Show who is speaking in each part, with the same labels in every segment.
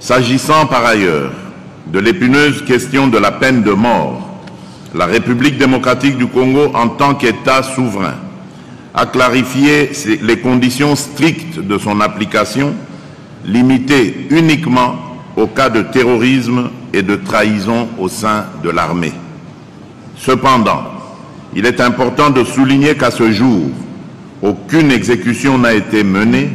Speaker 1: S'agissant par ailleurs de l'épineuse question de la peine de mort, la République démocratique du Congo, en tant qu'État souverain, a clarifié les conditions strictes de son application, limitées uniquement au cas de terrorisme et de trahison au sein de l'armée. Cependant, il est important de souligner qu'à ce jour, aucune exécution n'a été menée,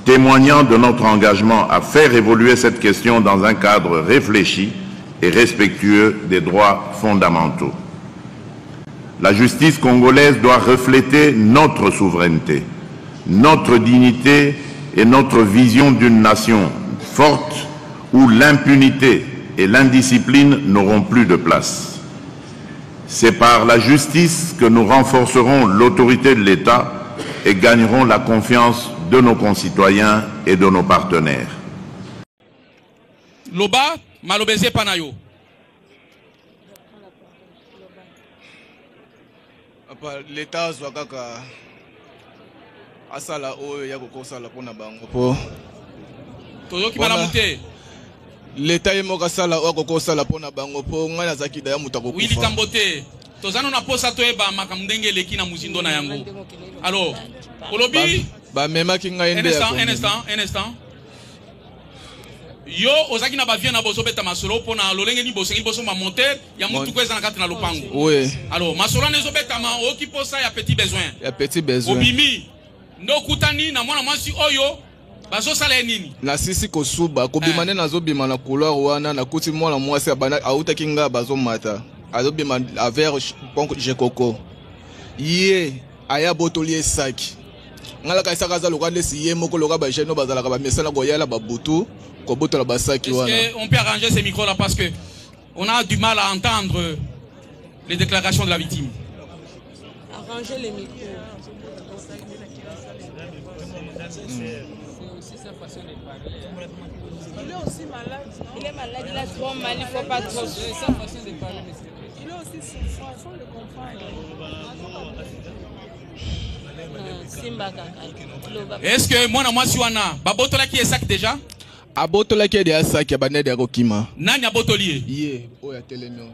Speaker 1: témoignant de notre engagement à faire évoluer cette question dans un cadre réfléchi et respectueux des droits fondamentaux. La justice congolaise doit refléter notre souveraineté, notre dignité et notre vision d'une nation forte où l'impunité et l'indiscipline n'auront plus de place. C'est par la justice que nous renforcerons l'autorité de l'État et gagnerons la confiance de nos concitoyens et de nos partenaires.
Speaker 2: Loba, malobeze panayo.
Speaker 3: L'État zwakaka asala oyo ya kokosala pona bango po.
Speaker 2: Toyoki malamute.
Speaker 3: L'État yemoka sala oyo kokosala pona bango po ngana zakida ya muta kokufa.
Speaker 2: Wili kambote. Tozano na posa toyeba makamdenge leki na musindo na yango. Alors, Olobi
Speaker 3: ba mema kinga ende ya.
Speaker 2: Un instant. Yo ozaki na bavien na bozo beta masolo pona lolenge ni bosengi boso ma monter ya mutu kweza na kati na lopango.
Speaker 3: Oui.
Speaker 2: Alors, masolo nezo beta ma oki posa ya petit besoin.
Speaker 3: Ya petit besoin.
Speaker 2: Obimi ndo kutani na mwana mwasi oyo bazo sala nini?
Speaker 3: Na sisi kosuba ko bimane na zo bima na couloir wana na kuti mwana mwasi abana auta kinga bazo mata. Azo bima avec ponko jekoko. Ye aya botoli esaki. Ngala ka saka za lokande si ye moko loka ba jeno bazala ka ba mesala goyala ba butu. Est-ce
Speaker 2: qu'on peut arranger ces micros-là parce que on a du mal à entendre les déclarations de la victime.
Speaker 4: Arranger les micros. Il est aussi malade. Il est malade, il a trop mal, il ne faut pas trop. C'est sa façon de parler. Il est aussi souffrant, il faut le comprendre.
Speaker 2: Est-ce que moi, si on a Babotola qui est sac déjà?
Speaker 3: Abotola qui est déjà sac, il y a banné de Rokima.
Speaker 2: Nani abotolier?
Speaker 3: Yé, oh, il y a télémion.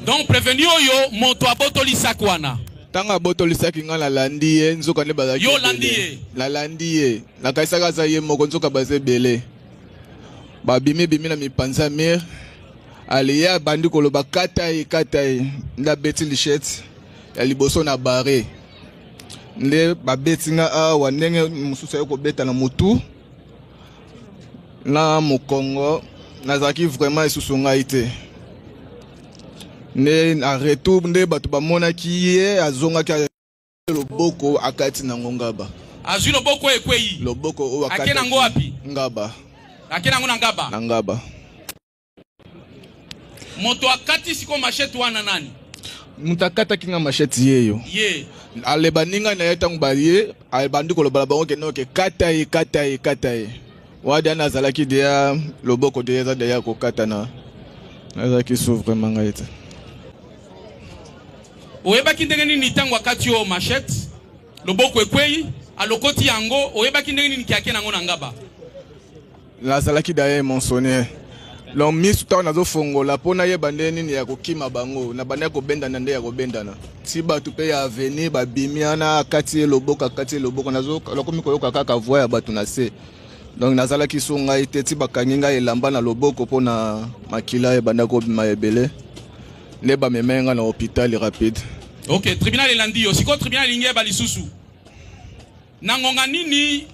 Speaker 2: Donc, prévenu yo, moto abotoli sakwana.
Speaker 3: Tanga abotoli sakinga la landiye, nzoka ne bazaki.
Speaker 2: Yo landiye.
Speaker 3: La landiye. La kaisaka za ye moko nzoka baze bele. Ba bimi na mi panza mir. Aliya bandi koloba katai nda beti lichet ya liboso na bare nde ba beti nga awa ndenge mususa yoko beta na mutu na mukongo nazaki vraiment isusu ngai te ne na retour nde bato bamona ki ye azonga ki loboko akati na ngongaba
Speaker 2: azwi loboko ekweyi
Speaker 3: loboko o akati
Speaker 2: akena ngo wapi
Speaker 3: ngaba
Speaker 2: akena ngo na ngaba moto akati siko machete wana nani?
Speaker 3: Mutakata kinga machete yeyo.
Speaker 2: Ye.
Speaker 3: Aleba ninga na yeta ngbaye, albandi ko lobala bango ke no ke katai. Wadi ana zalaki dia loboko de za dia ko katana. Nazaki souffre vraiment ngaita.
Speaker 2: Oyeba kindenge nini tango akati o machete? Loboko ekwei, alokoti yango, oyeba kindenge nini kiake nango na ngaba.
Speaker 3: Nazalaki dia monsonné. L'on mis tout na zo fongola pona ye bande nini ya kokima bango na bande ko benda na nde ya ko benda na si batu pe ya avenir ba bimiana akati loboko na zo lokomi ko yoka kaka voix ya batu na se donc nazala ki songa ite ti bakanginga elamba na loboko pona makila ye banda ko bima ebele ne ba memenga na hôpital rapide.
Speaker 2: OK, tribunal elandi yo siko tribunal linge ba lisusu nangonga nini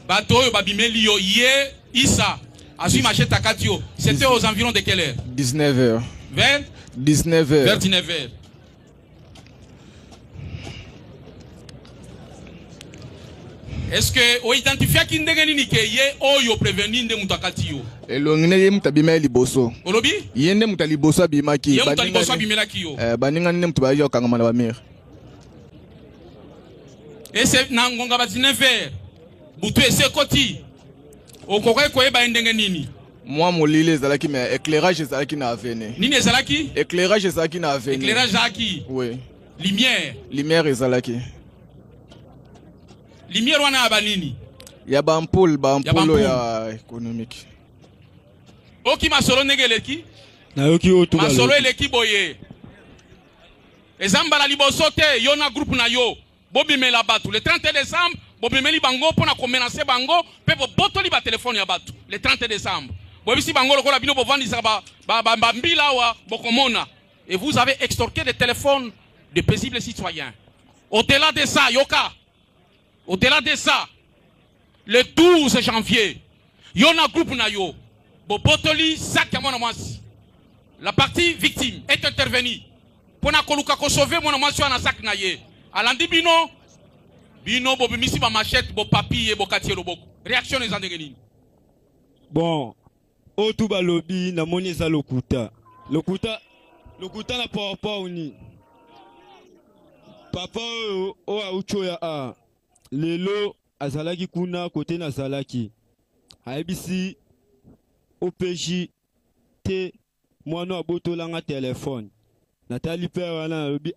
Speaker 2: bato yo ba bimeli yo ye isa Azui machette à Katio. C'était aux environs de quelle heure?
Speaker 3: 19h.
Speaker 2: Vers
Speaker 3: 19h.
Speaker 2: Vers 19h. Est-ce que o identifia kindenge nini ke ye oyo prévenir nde mutakati yo?
Speaker 3: Elongine ye mutabima liboso.
Speaker 2: Olobi?
Speaker 3: Ye nde mutaliboso abimaki.
Speaker 2: Ye mutaliboso abimelaki yo.
Speaker 3: Baninga nde mutabayo kangama na bamir.
Speaker 2: Et c'est nangonga ba 19h. Butu ese koti. Okoka koyeba ndenge nini?
Speaker 3: Moi, mon lit, ezalaki, mais éclairage, ezalaki na avene.
Speaker 2: Nini ezalaki?
Speaker 3: Éclairage, ezalaki na avene.
Speaker 2: Éclairage ezalaki?
Speaker 3: Oui.
Speaker 2: Lumière?
Speaker 3: Lumière, ezalaki.
Speaker 2: Lumière wana ya banini?
Speaker 3: Ya ba ampoule ya économique.
Speaker 2: Oki masolo ndenge eleki?
Speaker 5: Nayoki oyo
Speaker 2: masolo eleki boye. Ezambala liboso te, yo na groupe na yo. Bobimela batu. Le 30 décembre, bobimeli bango pona ko menacer bango, pe botoli ba téléphone ya batu. Le 30 décembre. Bobisi bango lokola bino bovandisa ba mbila wa bokomona. Et vous avez extorqué des téléphones de paisibles citoyens. Au-delà de ça, Yoka. Au-delà de ça, le 12 janvier, Yona groupe na yo, bobotoli sac ya mwana mwasi. La partie victime est intervenue. Pona koluka ko sauver mwana mwasi wana sac na ye. Alandi bino bobimisi ba machette bo papier bo katier loboko. Réaction les andengeni.
Speaker 5: Bon, o tout balobi na moni za lokuta. Lokuta na papa uni. Papa o aucho ya a. Lelo azalaki kuna kote na zalaki. Aibisi OPJ te mwana abotola nga téléphone. Natali pe wana lobi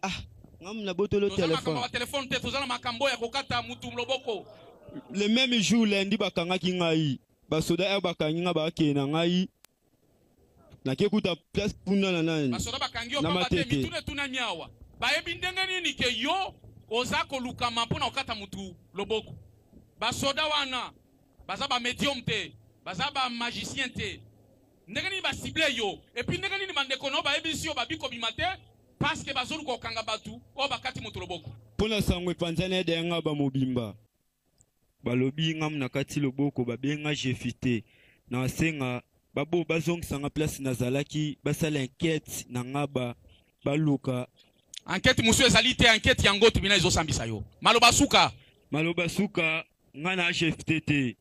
Speaker 5: ngam na botolo téléphone.
Speaker 2: Téléphone te tozana makambo ya kokata mutu mloboko.
Speaker 5: Le même jour lundi bakangaki ngai. Basoda bakangi nga bakena ngai. Nakekuta place puna na nani.
Speaker 2: Basoda bakangi yo pamba te mitune tuna nyawa. Bayebi ndenge nini ke yo oza kolukama mpona okata mutu loboko. Basoda wana baza ba médium te, baza ba magicien te. Ndenge nini ba cible yo. Et puis ndenge nini mandeko no bayebi si yo babiko bimate parce que bazolu ko kanga batu o bakati mutu loboko.
Speaker 5: Pona sangwe panzana de nga ba mobimba. Balobi ngam na kati loboko babenga jefite na senga babo bazong sanga place na zalaki basala enquête na ngaba baluka
Speaker 2: enquête musu ezali te enquête yango tubina ezosambisa yo maloba suka nga na jefite te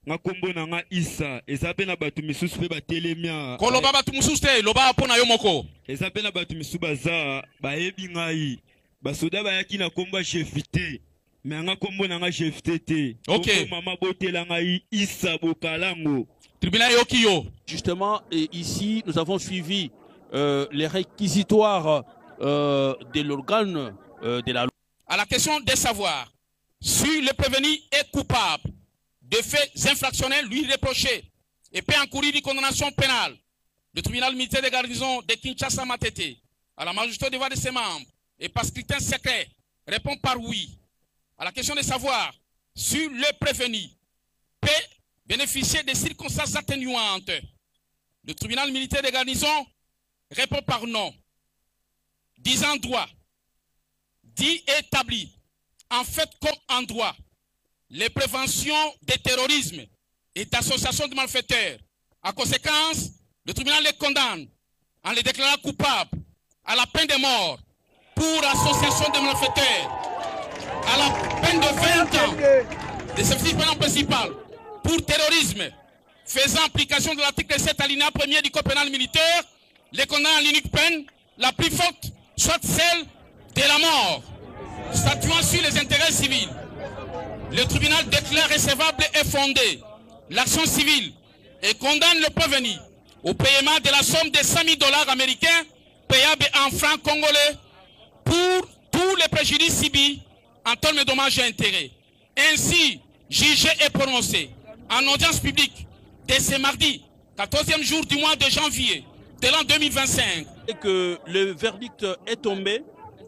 Speaker 2: nga kombo na nga Isa ezape na batu misusu pe batelemia koloba batu misusu te loba pona yo moko ezape na batu misusu baza bayebi ngai basoda bayaki na kombo jefite.
Speaker 5: Okay.
Speaker 6: Justement, et ici, nous avons suivi les réquisitoires de l'organe de la loi.
Speaker 2: À la question de savoir si le prévenu est coupable de faits infractionnels lui reprochés et peut encourir une condamnation pénale, le tribunal militaire de garnison de Kinshasa Matete, à la majorité des voix de ses membres et par scrutin secret, répond par oui. À la question de savoir si le prévenu peut bénéficier des circonstances atténuantes, le tribunal militaire de garnison répond par non. Disant droit, dit établi, en fait comme en droit, les préventions de terrorisme et d'association de malfaiteurs. À conséquence, le tribunal les condamne en les déclarant coupables à la peine de mort pour association de malfaiteurs, à la peine de 20 ans de service pénal principal pour terrorisme, faisant application de l'article 7 alinéa 1er du code pénal militaire, les condamnent à l'unique peine la plus forte, soit celle de la mort, statuant sur les intérêts civils. Le tribunal déclare recevable et fondé l'action civile et condamne le prévenu au paiement de la somme de 100 000 $ américains payable en francs congolais pour tous les préjudices subis en termes de dommages et intérêts. Ainsi, jugé et prononcé en audience publique dès ce mardi, 14e jour du mois de janvier de l'an 2025.
Speaker 6: Et que le verdict est tombé,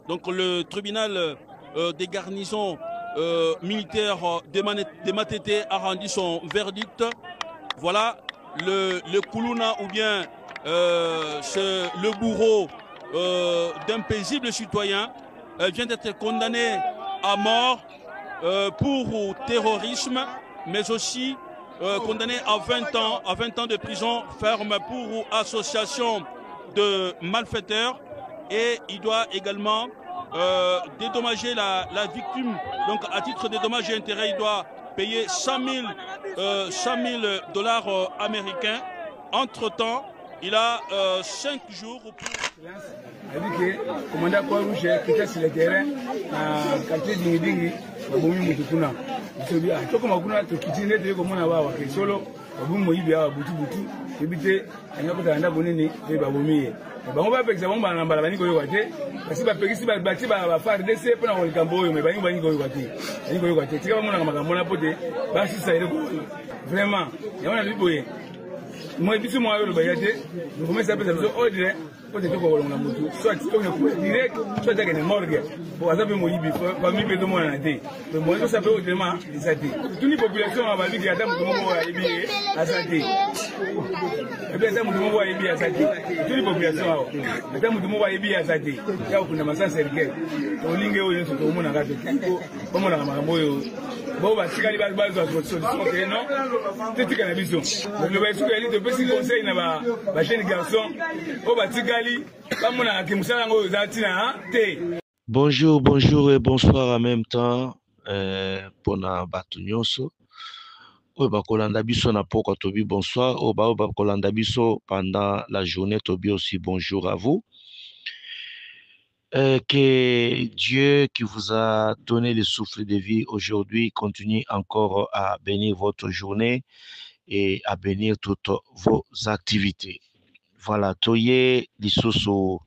Speaker 6: donc le tribunal des garnisons militaires de Matete a rendu son verdict. Voilà, le Koulouna ou bien le bourreau d'un paisible citoyen vient d'être condamné à mort pour terrorisme, mais aussi condamné à 20 ans de prison ferme pour association de malfaiteurs, et il doit également dédommager la victime. Donc à titre de dommages et intérêts, il doit payer 100 000 $ américains. Entre-temps, il a 5 jours pour...
Speaker 7: Le commandant Croix-Rouge qui est sur le terrain dans le quartier d'Ingidingi, il a dit que solo babumu yibi awa butu ebite anga kota anda bonini e babumiye bango ba pekisa bango bana mbala baniko yoka te kasi ba pekisi ba bati ba far DC pona ko likambo oyo me baniko yoka te baniko yoka te tika bango na makambo na pote ba sisa ile ko vraiment yona biboye moi biso moi yo ba yate nous commence à penser biso ordre peut-être ko longa mutu soit on est direct soit avec une morgue pour ça mo yibi famille bezo mo na te mais moi ça peut autrement ça te toute la population va dire que adam mo wa yibi asante et bien adam mo wa yibi asante toute la population adam mo wa yibi asante ya kuna masa serikali to linge oyo so mo na gato ko mo na makambo yo bo ba tikali ba zo solution que non tetika na biso le ba suka ali de petit conseil na ba jeune garçon o ba tikali.
Speaker 8: Bonjour, bonjour et bonsoir en même temps. Pona Batunyoso. Oba kolanda biso na poko tobi bonsoir. Oba kolanda biso pendant la journée tobi aussi bonjour à vous. Que Dieu qui vous a donné le souffle de vie aujourd'hui continue encore à bénir votre journée et à bénir toutes vos activités. Voilà, toye lisusu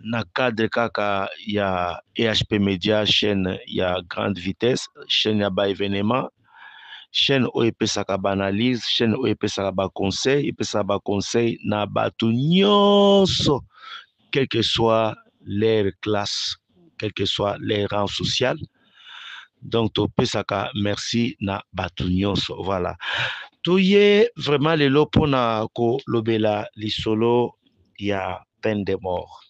Speaker 8: na cadre kaka ya EHP Media, chaîne ya grande vitesse, chaîne ya ba événement, chaîne oyo epesaka ba analyse, chaîne oyo epesaka ba conseil, na bato nyonso, quelle que soit leur classe, quel que soit leur rang social. Donc topesaka merci na bato nyonso, voilà. Toye vraiment le lopo na ko lobela lisolo ya peine de mort.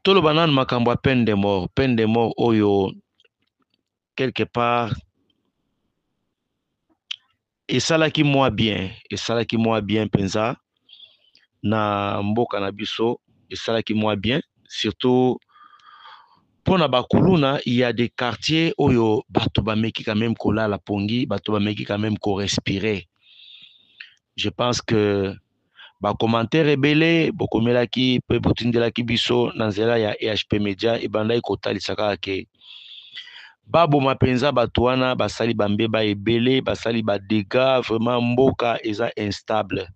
Speaker 8: Tolo banan makambo peine de mort oyo quelque part esalaki moi bien penza na mboka na biso, esalaki moi bien surtout pona bakuluna, il y a des quartiers oyo bato bameki quand même kola la pongi, bato bameki quand même ko respirer. Je pense que ba commentaire ebele bokomelaki pe botindelaki biso na nzela ya EHP Media e bandai kotalisaka ke babo mapenza bato wana basali bambeba ebele, basali ba dégâts, vraiment mboka eza instable.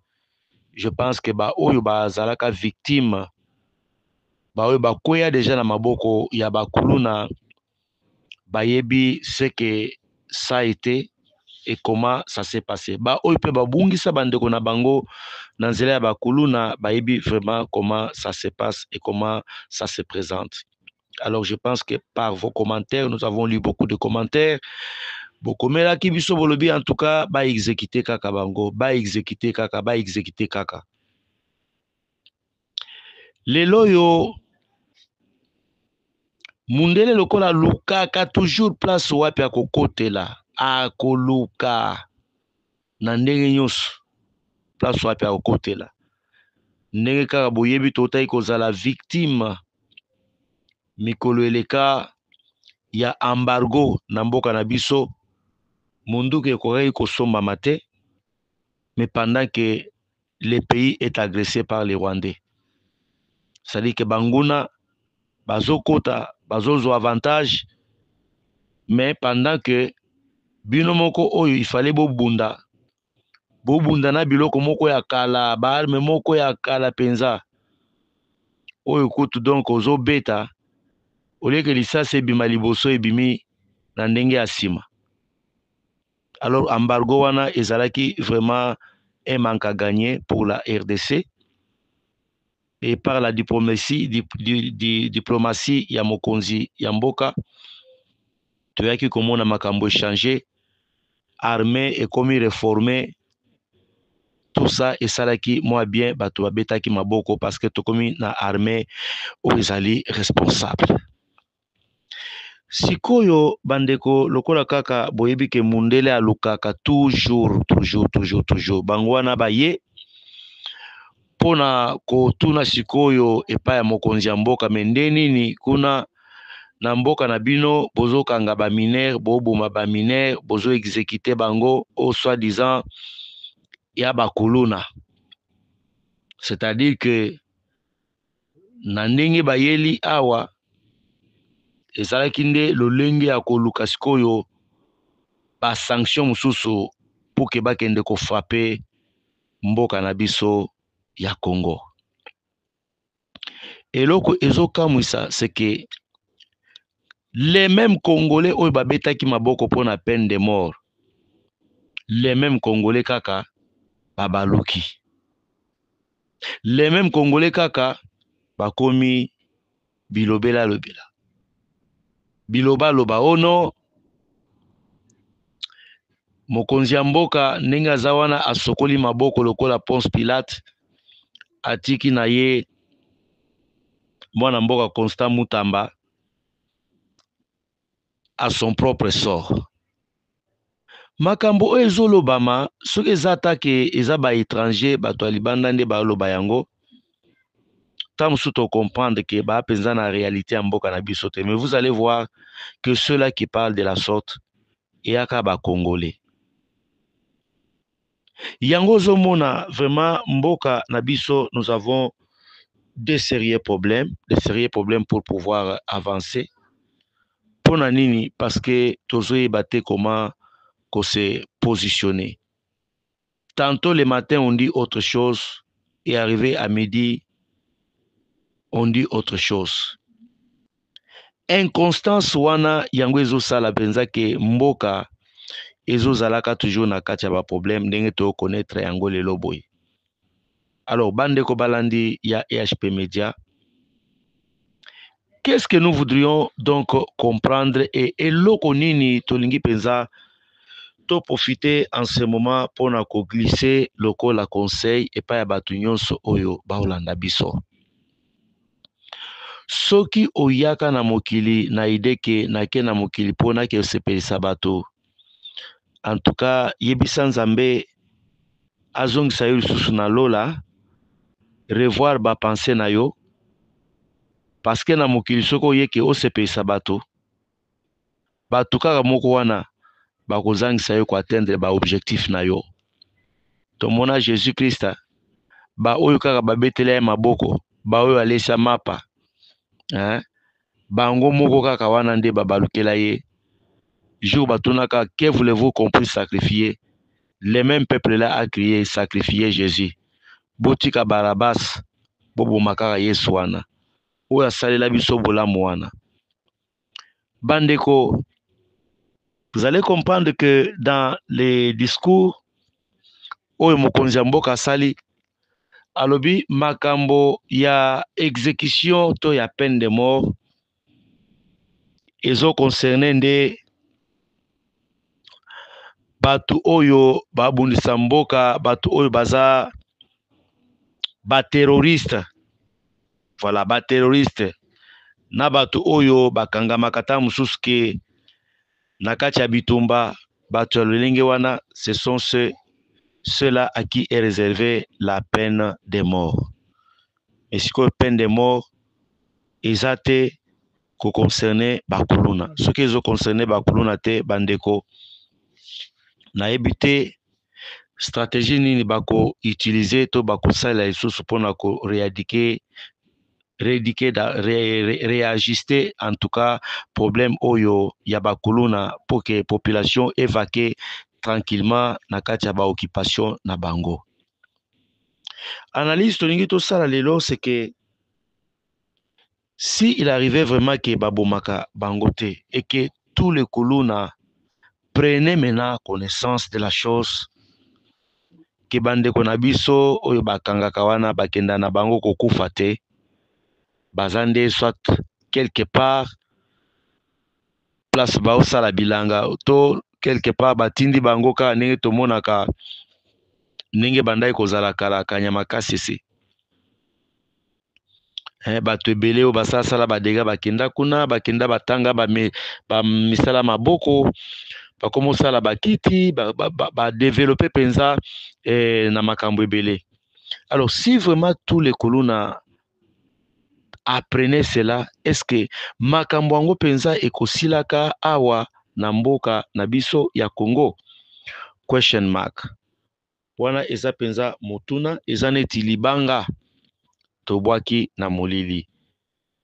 Speaker 8: Je pense que ba oyo bazalaka victime ba bakoya déjà na maboko ya bakuluna bayebi ce que ça a été et comment ça s'est passé. Ba oyo pe babungisa bandeko na bango na nzela ya bakuluna bayebi vraiment comment ça se passe et comment ça se présente. Alors je pense que par vos commentaires, nous avons lu beaucoup de commentaires. Bokomela ki biso bolobi en tout cas ba exécuter kaka bango, ba exécuter kaka. Lelo yo mundele lokola lukaka toujours place wapi akokotela akoluka na ndenge nyonso place wapi akokotela ndenge kaka boyebi totai kozala victime mikolo eleka ya embargo na mboka na biso munduku ekoki kosombama te, mais pendant que le pays est agressé par les Rwandais. C'est-à-dire que banguna bazokota bazozwa avantage, mais pendant que binomoko oyo il fallait bobunda na biloko moko ya kala, ba arme moko ya kala penza oyo kutu donc ozo beta oleke lisasi ebima liboso ebimi na ndenge ya sima. Alors embargo wana ezalaki vraiment un manque à gagner pour la RDC. Et par la diplomatie ya mokonzi ya mboka toyaki komona makambo changer, armée et comme réformé, tout ça esalaki moi bien bato babetaki maboko parce que tokomi na armée oyo ezali responsable. Sikoyo bandeko lokola kaka boyebi ke mundele alukaka toujours bango wana baye pona kotuna sikoyo epa ya mokonzi ya mboka mende nini kuna na mboka na bino bozokanga ba mineur boboma ba mineur bozo exécuter bango au soi-disant ya bakuluna, c'est-à-dire que na ndenge bayeli awa ezalaki nde lolenge ya koluka sikoyo ba sanction mususu pour que bakende ko frapper mboka na biso ya Congo. Eloko ezokamwisa c'est que les mêmes Congolais oyo babetaki maboko pona peine de mort, les mêmes Congolais kaka babaluki, les mêmes Congolais kaka bakomi bilobela lobela, biloba loba ono mokonzi ya mboka ndenge aza wana asokoli maboko lokola Ponce Pilate, atiki na ye mwana mboka Constant Mutamba à son propre sort. Makambo oyo ezolobama soki eza atake eza ba étranger bato ya libanda nde baloba yango, ta mosusu to comprendre que ba penza na réalité ya mboka na biso te. Mais vous allez voir que ceux-là qui parlent de la sorte eyaka ba Congolais. Yango zomona vraiment mboka na biso, nous avons des sérieux problèmes pour pouvoir avancer. Pona nini? Parce que tozoyeba te comment qu'on se positionner. Tantôt le matin on dit autre chose et arrivé à midi on dit autre chose. Inconstance wana yango ezosala penza ke mboka ezozalaka toujours na kati ya ba problème ndenge to connaître yango lelo boye. Alors bande ko balandi ya EHP Media, qu'est-ce que nous voudrions donc comprendre et eloko nini tolingi penza to profiter en ce moment pour na ko glisser loko la conseil et pas ya batu nyonso oyo baolanda biso. Soki oyaka na mokili na ideke na ke na mokili pona ke sepelisa bato, en tout cas yebisa Nzambe azongisa yo lisusu na lola, revoir ba pensée na yo, parce que na mokili soko oyeke osepelisa bato, bato kaka moko wana bakozangisa yo ko atteindre ba objectif na yo. Tomona Jésus Christ ba oyo kaka babetela ye maboko, ba oyo alesa mapa, bango moko kaka wana nde babalukela ye. Jour batunaka, que voulez-vous qu'on puisse sacrifier? Les mêmes peuples là a crié sacrifier Jésus. Botika Barabas, bobo makara Yesu wana. Oya salela biso bolamu wana. Bandeko, vous allez comprendre que dans les discours oyo mokonzi ya mboka sali alobi makambo ya exécution to ya peine de mort ezo concerné nde batu oyo babundisa mboka, batu oyo baza ba terroriste. Voilà, ba terroriste. Na batu oyo bakanga makata mususu ke na kati ya bitumba, batu ya lolenge wana, ce sont ceux-là à qui est réservée la peine de mort. Et si que peine de mort ezate ko concerné bakuluna. Ce qui est concerné bakuluna te bandeko na ebité stratégie nini bako utiliser to bako sala lisusu pona ko réajuster en tout cas problème oyo ya bakuluna pour que population évacue tranquillement na kati ya ba occupation na bango. Analyse tolingi to sala lelo c'est que si il arrivait vraiment que babomaka bangote et que tous les kuluna prenaient maintenant connaissance de la chose, que bandeko na biso oyo bakangaka wana bakenda na bango kokufa te, bazande soit quelque part place baosala bilanga to quelque part batindi bango ka ndenge tomonaka ndenge bandai kozala kala kanyama kasese. Bato ebele oyo basala badega bakenda kuna, bakenda batanga ba misala maboko, bakomo sala bakiti, ba développer penza na makambo ebele. Alors si vraiment tous les koluna apprenaient cela, est-ce que makambo yango penza ekosilaka awa na mboka na biso ya Congo? Question mark. Wana eza penza motuna, eza neti libanga tobwaki na molili.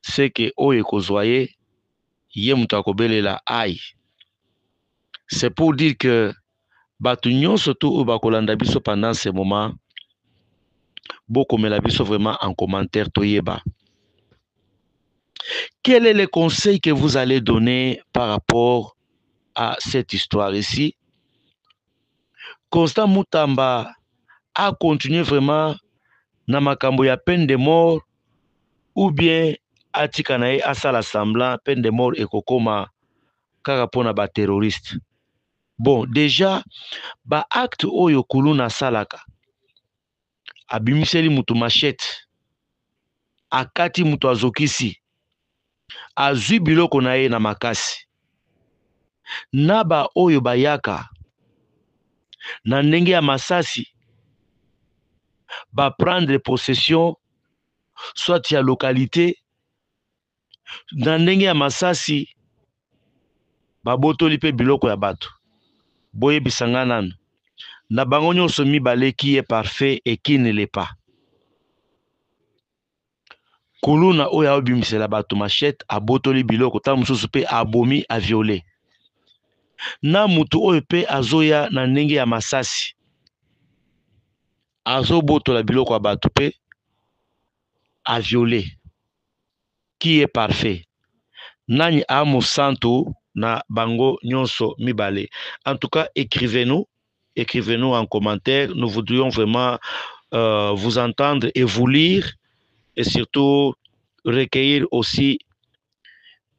Speaker 8: C'est que oyo ekozwaye ye mutu akobelela ai. C'est pour dire que Batunion, surtout au Bakolanda Biso pendant ces moments, beaucoup me la biso vraiment en commentaire Toyeba. Quel est le conseil que vous allez donner par rapport à cette histoire ici? Constant Moutamba a continué vraiment na makambo ya peine de mort ou bien atikanae asala semblant peine de mort ekokoma kaka pona ba terroriste. Bon, déjà ba acte oyo kuluna salaka abimiseli mutu machette akati mutu azokisi azwi biloko na ye na makasi na ba oyo bayaka na ndenge ya masasi ba prendre possession soit ya localité na ndenge ya masasi babotoli pe biloko ya bato boyebisanga nanu na bango nyonso mibale qui est parfait et qui ne l'est pas. Kuluna oyo aobimisela bato machette abotoli biloko ta mosusu pe abomi a violer. Na mutu oyo pe azoya na ndenge ya masasi azobotola biloko ya bato pe a violer. Qui est parfait? Nani amo santo na bango nyonso mibale. En tout cas, écrivez-nous en commentaire. Nous voudrions vraiment vous entendre et vous lire et surtout recueillir aussi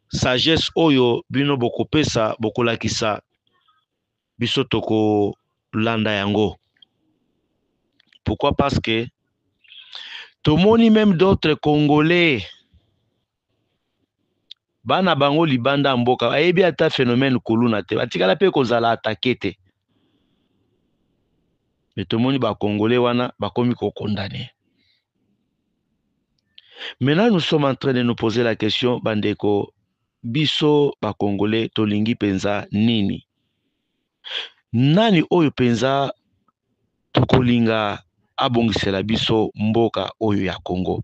Speaker 8: sagesse oyo bino bokopesa bokolakisa biso toko landa yango. Pourquoi? Parce que tomoni même d'autres Congolais bana bango libanda mboka ayebi ata phénomène kuluna te batikala pe kozala attaqué te. Mais tomoni ba Congolais wana bakomi ko condamné. Maintenant nous sommes en train de nous poser la question bandeko biso ba Congolais tolingi penza nini? Nani oyo penza tokolinga abongisela biso mboka oyo ya Congo?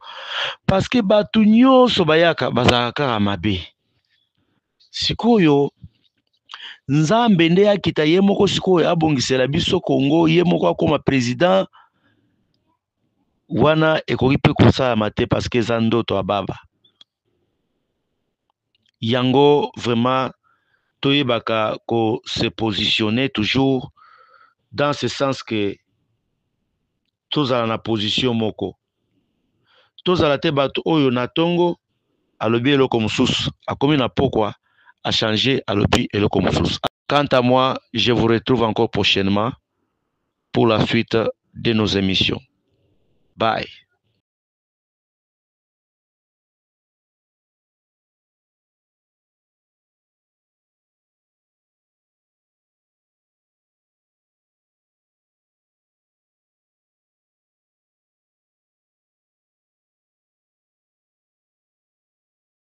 Speaker 8: Parce que batu nyonso bayaka bazaka mabe. Sikoyo Nzambe nde akita ye moko sikoyo abongisela biso Congo ye moko akoma président wana ekoki pe kosala mate parce que eza ndoto ya baba. Yango vraiment toyebaka ko se positionner toujours dans ce sens que tozala na position moko. Tozala te bato oyo na tongo alobi eloko mosusu akomi na pokwa a changé alobi eloko mosusu. Quant à moi, je vous retrouve encore prochainement pour la suite de nos émissions. Bye.